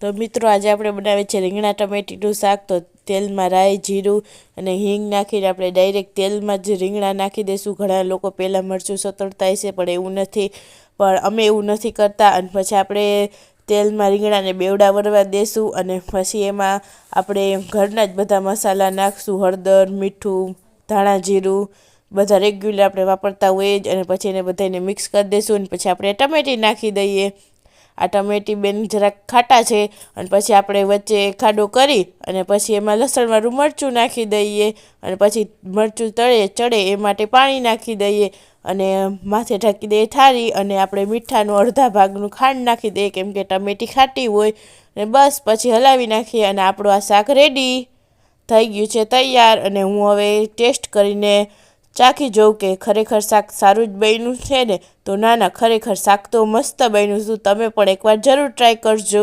તો મિત્રો આજે આપણે બનાવીએ છીએ રીંગણા ટમેટીનું શાક. તો તેલમાં રાઈ જીરું અને હિંગ નાખીને આપણે ડાયરેક્ટ તેલમાં જ રીંગણા નાખી દઈશું. ઘણા લોકો પહેલાં મરચું સતળતા હશે પણ એવું નથી, પણ અમે એવું નથી કરતા. અને પછી આપણે તેલમાં રીંગણાને બેવડા વરવા દેશું અને પછી એમાં આપણે ઘરના જ બધા મસાલા નાખશું. હળદર, મીઠું, ધાણા જીરું બધા રેગ્યુલર આપણે વાપરતા હોઈએ જ. અને પછી એને બધાને મિક્સ કરી દઈશું અને પછી આપણે ટમેટી નાખી દઈએ. આ ટમેટી બેન જરાક ખાટા છે અને પછી આપણે વચ્ચે ખાડો કરી અને પછી એમાં લસણવાળું મરચું નાખી દઈએ અને પછી મરચું ચડે એ માટે પાણી નાખી દઈએ અને માથે ઢાંકી દઈએ થાળી અને આપણે મીઠાનું અડધા ભાગનું ખાંડ નાખી દઈએ કેમ કે ટમેટી ખાટી હોય. અને બસ પછી હલાવી નાખીએ અને આપણું આ શાક રેડી થઈ ગયું છે, તૈયાર. અને હું હવે ટેસ્ટ કરીને ચાખી જોઉં કે ખરેખર શાક સારું જ બન્યું છે ને. તો ના ખરેખર શાક તો મસ્ત બન્યું. તમે પણ એકવાર જરૂર ટ્રાય કરજો.